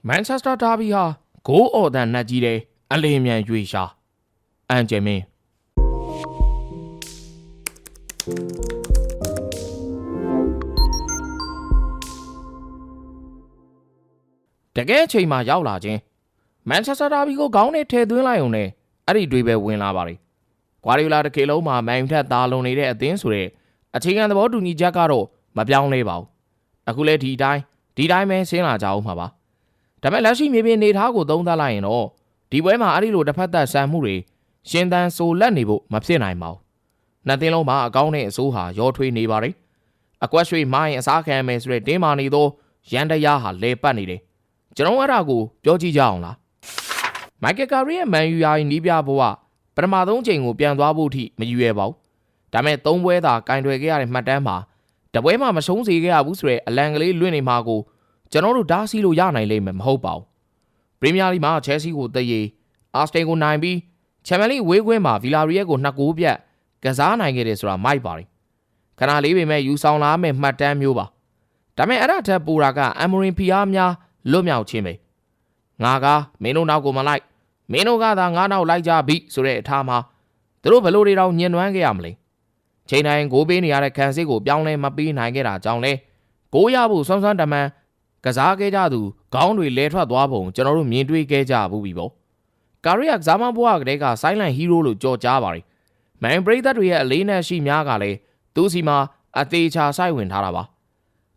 မန်ချက်စတာဒါဘီဟာဂိုးအော်တန်နှက်ကြီးတဲ့အလင်းမြန်ရွေရှာအန်ဂျယ်မင်တကယ်အချိန်မှရောက်လာခြင်းမန်ချက်စတာဒါဘီကိုခေါင်းနဲ့ထည့်သွင်းလိုက်ုံနဲ့အဲ့ဒီတွေပဲဝင်လာပါလေကွာဒီယိုလာတစ်ခေလုံးမှာမန်ယူထက်သားလွန်နေတဲ့အသင်းဆိုတဲ့အခြေခံသဘောတူညီချက်ကတော့မပြောင်းလဲပါဘူးအခုလဲဒီတိုင်းပဲဆင်းလာကြအောင်မှာပါဒါပေမဲ့လက်ရှိမြေပြင်နေသားကိုသုံးသပ်လိုက်ရင်တော့ဒီပွဲမှာအဲ့ဒီလိုတစ်ဖက်သက်ဆန်မှုတွေရှင်သန်ဆိုလက်နေဖို့မဖြစ်နိုင်ပါဘူးနှစ်သင်းလုံးမှာအကောင်းနဲ့အဆိုးဟာရောထွေးနေပါတယ်အကွက်ရွှေမိုင်းအစားခံမယ်ဆိုတဲ့တင်းမာနေသောရန်တရားဟာလဲပတ်နေတယ်ကျွန်တော်အဲ့ဒါကိုပြောကြည့်ကြအောင်လားမိုက်ကယ်ကာရီရဲ့မန်ယူယာယီနီးပြဘဝပထမဆုံးချိန်ကိုပြန်သွားဖို့အထိမယူရပါဘူးဒါပေမဲ့၃ပွဲသာကင်တွယ်ခဲ့ရတဲ့မှတ်တမ်းမှာတပွဲမှမရှုံးစေခဲ့ရဘူးဆိုတဲ့အလံကလေးလွင့်နေမှာကိုကျွန်တော်တို့ဓာတ်စီလို့ရနိုင်လိမ့်မယ်မဟုတ်ပါဘူးပရီးမီးယားလိမှာချယ်ဆီကိုတရေအာစတင်ကိုနိုင်ပြီးချန်ပီယံလိဝေးကွင်းမှာဗီလာရီယယ်ကို2ဂိုးပြတ်ကစားနိုင်ခဲ့တယ်ဆိုတာမိုက်ပါတယ်ခဏလေးပေမဲ့ယူဆောင်လာမယ့်မှတ်တမ်းမျိုးပါဒါပေမဲ့အဲ့ဒါထက်ပိုတာကအမ်မိုရင်ဖီအားများလွတ်မြောက်ခြင်းပဲငါကမင်းတို့နောက်ကိုမလိုက်မင်းတို့ကသာငါနောက်လိုက်ကြပြီဆိုတဲ့အထားမှာသူတို့ဘလို့တွေတော့ညှဉ်းနှွမ်းခဲ့ရမလဲချိန်တိုင်းဂိုးပေးနေရတဲ့ခံစစ်ကိုပြောင်းလဲမပေးနိုင်ခဲ့တာကြောင့်လဲဂိုးရဖို့ဆွမ်းဆွမ်းတမန်ကစားခဲ့ကြသူခေါင်းတွေလဲထွက်သွားပုံကျွန်တော်တို့မြင်တွေ့ခဲ့ကြဘူးပြီပေါ့ကာရီယာကစားမဘွားကလေးကဆိုင်းလန်ဟီးရိုးလို့ကြော်ကြားပါတယ်မန်ပရိသတ်တွေရဲ့အလေးနဲ့ရှိများကလည်းသူ့စီမှာအသေးချာစိုက်ဝင်ထားတာပါ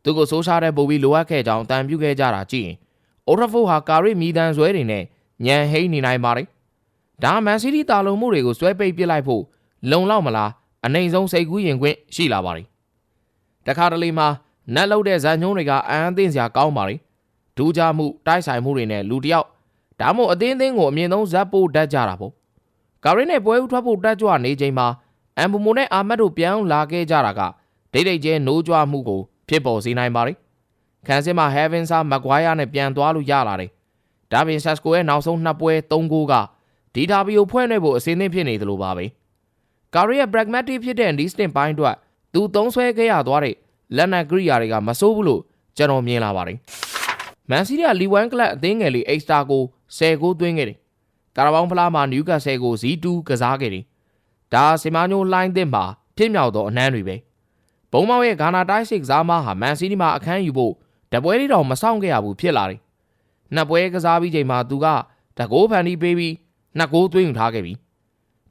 သူကိုဆိုးရှားတဲ့ပုံပြီးလိုအပ်ခဲ့ကြောင်းအတန်ပြုခဲ့ကြတာကြည့်ရင်အိုထဖိုဟာကာရီမီတန်ဆွဲတွေနဲ့ညံဟိနေနိုင်ပါတယ်ဒါမန်စီးတီးတာလုံမှုတွေကိုဆွဲပိတ်ပစ်လိုက်ဖို့လုံလောက်မလားအနိုင်ဆုံးစိတ်ကူးရင်ခွင့်ရှိလာပါတယ်တခါတလေမှာနက်လောက်တဲ့ဇန်ညုံးတွေကအံအသင့်စရာကောင်းပါတယ်ဒူးကြမှုတိုက်ဆိုင်မှုတွေနဲ့လူတယောက်ဒါမှမဟုတ်အသင်းကိုအမြင့်ဆုံးဇက်ပို့တတ်ကြတာပေါ့ကာရီနဲ့ပွဲဦးထွက်ဖို့တက်ကြွနေချိန်မှာအမ်ဘူမိုနဲ့အာမတ်တို့ပြန်လာခဲ့ကြတာကဒိတ်ဒိတ်ကျဲနိုးကြွမှုကိုဖြစ်ပေါ်စေနိုင်ပါတယ်ခန်းစစ်မှာဟဲဗင်ဆာမက်ဂွိုင်းယာနဲ့ပြန်သွားလို့ရလာတယ်ဒါပြင်ဆက်စကိုရဲ့နောက်ဆုံး2ပွဲ3ဂိုးကဒီဒါဘီကိုဖွဲ့နေဖို့အစင်းသင်းဖြစ်နေသလိုပါပဲကာရီရဲ့ pragmatic ဖြစ်တဲ့ဒီစတင်ပိုင်းအတွက်သူသုံးဆွဲခဲ့ရသွားတဲ့လက်နက်ကရိယာတွေကမစိုးဘူးလို့ကျွန်တော်မြင်လာပါတယ်မန်စီးတီးကလီဝမ်ကလပ်အသင်းငယ်လေး extra ကို10ဂိုးသွင်းခဲ့တယ်ကာရာဘောင်းဖလားမှာနျူကာဆယ်ကို Z2 ကစားခဲ့တယ်ဒါစီမာညိုလိုင်းသစ်မှာဖြစ်မြောက်သောအနှမ်းတွေပဲဘုံမောင်ရဲ့ဂါနာတိုက်စစ်ကစားမဟာမန်စီးတီးမှာအခန်းယူဖို့တပွဲလေးတောင်မဆောင်ခဲ့ရဘူးဖြစ်လာတယ်နှစ်ပွဲကစားပြီးချိန်မှာသူကတကိုးဖန်တီးပေးပြီး2ဂိုးသွင်းယူထားခဲ့ပြီ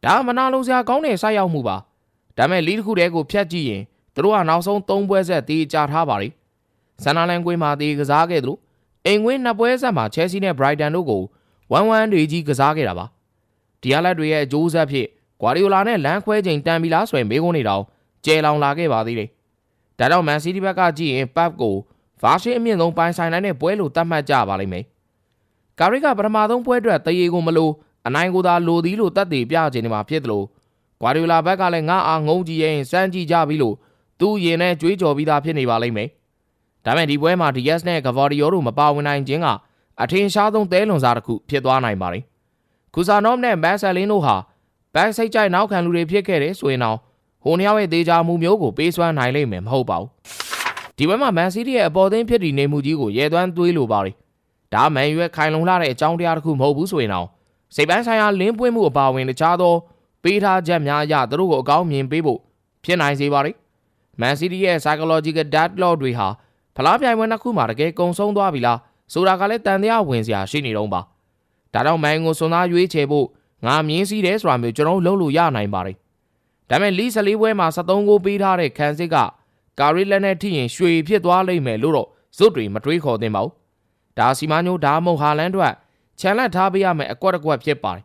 ဒါမနာလုံးစရာကောင်းတဲ့ဆိုက်ရောက်မှုပါဒါမဲ့လီတစ်ခုတည်းကိုဖျက်ကြည့်ရင်သူတို့ကနောက်ဆုံး3ပွဲဆက်တေးကြထားပါလေဆန်နာလန်ကွင်းမှာတေးကစားခဲ့သလိုအိမ်ကွင်း2ပွဲဆက်မှာချယ်ဆီနဲ့ဘရိုက်တန်တို့ကို1-1တွေကြီးကစားခဲ့တာပါဒီအလက်တွေရဲ့အကျိုးဆက်ဖြစ်ဂွာဒီယိုလာနဲ့လမ်းခွဲချိန်တန်ပြီလားဆိုရင်မေးခွန်းနေတော့ကျဲလောင်လာခဲ့ပါသေးတယ်ဒါကြောင့်မန်စီးတီးဘက်ကကြည့်ရင်ပတ်ကိုဗာရှင်းအမြင့်ဆုံးပိုင်ဆိုင်နိုင်တဲ့ပွဲလို့သတ်မှတ်ကြပါလိမ့်မယ်ကာရီကပထမဆုံးပွဲအတွက်တရေကိုမလို့အနိုင်ကိုသာလိုသည်လို့တတ်သိပြခြင်းနေမှာဖြစ်တယ်လို့ဂွာဒီယိုလာဘက်ကလည်းငါအားငုံကြည့်ရင်စမ်းကြည့်ကြပြီလို့သူ့ရင်နဲ့ကြွေးကြော်ပြီးသားဖြစ်နေပါလိမ့်မယ်ဒါပေမဲ့ဒီပွဲမှာ DS နဲ့ Gvardiol တို့မပါဝင်နိုင်ခြင်းကအထင်ရှားဆုံးသဲလွန်စားတစ်ခုဖြစ်သွားနိုင်ပါတယ်။ကူဆာနော့နဲ့မက်ဆယ်လင်းတို့ဟာဘက်စိတ်ကြိုက်နောက်ခံလူတွေဖြစ်ခဲ့တယ်ဆိုရင်တော့ဟိုနှစ်ယောက်ရဲ့သေးချာမှုမျိုးကိုပေးစွမ်းနိုင်လိမ့်မယ်မဟုတ်ပါဘူး။ဒီပွဲမှာမန်စီးတီးရဲ့အပေါ်သိမ်းဖြစ်တည်နေမှုကြီးကိုရဲသွမ်းသွေးလိုပါတယ်။ဒါမန်ယူရဲ့ခိုင်လုံလှတဲ့အကြောင်းတရားတစ်ခုမဟုတ်ဘူးဆိုရင်တော့စိတ်ပိုင်းဆိုင်ရာလင်းပွင့်မှုအပါအဝင်တခြားသောပေးထားချက်များအရသူတို့ကိုအကောင်းမြင်ပေးဖို့ဖြစ်နိုင်စေပါတယ်။မန်စီးတီးရဲ့ psychological deadlock တွေဟာဖလားပြိုင်ပွဲနှစ်ခုမှာတကယ်ကုံဆုံးသွားပြီလားဆိုတာကလည်းတန်တရားဝင်စရာရှိနေတော့ပါဒါတော့မန်ကိုစွန်သားရွေးချယ်ဖို့ငါမြင်းစည်းတယ်ဆိုတာမျိုးကျွန်တော်လုပ်လို့ရနိုင်ပါတယ်ဒါပေမဲ့လီ14ပွဲမှာ73ဂိုးပေးထားတဲ့ခန်းစစ်ကကာရီလက်နဲ့ထိရင်ရွှေဖြစ်သွားလိမ့်မယ်လို့တော့ဇွတ်တွေမတွေးခေါ်သင့်ပါဘူးဒါစီမာညိုဒါမုံဟာလန်တို့ချန်လက်ထားပေးရမယ်အကွက်တစ်ကွက်ဖြစ်ပါတယ်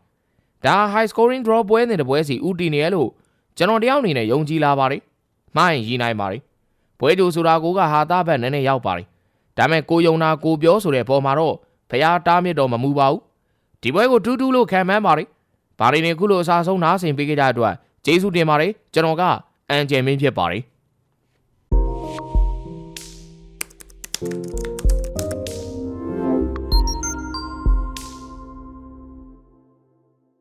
ဒါ high scoring draw ပွဲနေတဲ့ပွဲစီဦးတည်နေရလို့ကျွန်တော်တယောက်အနေနဲ့ယုံကြည်လာပါတယ်မှားရင်ရည်နိုင်ပါတယ်ပွဲကြိုဆိုတာကိုကဟာသားဘက်နည်းနည်းရောက်ပါတယ်ဒါမဲ့ကိုယုံနာကိုပြောဆိုတဲ့ပေါ်မှာတော့ဖျားတားမြစ်တော့မမူပါဘူးဒီပွဲကိုတူးတူးလို့ခံမှန်းပါတယ်ဘာတွေနဲ့ခုလိုအစားဆုံးနားဆင်ပေးကြတဲ့အတွက်ကျေးဇူးတင်ပါတယ်ကျွန်တော်ကအန်ဂျယ်မင်းဖြစ်ပါတယ်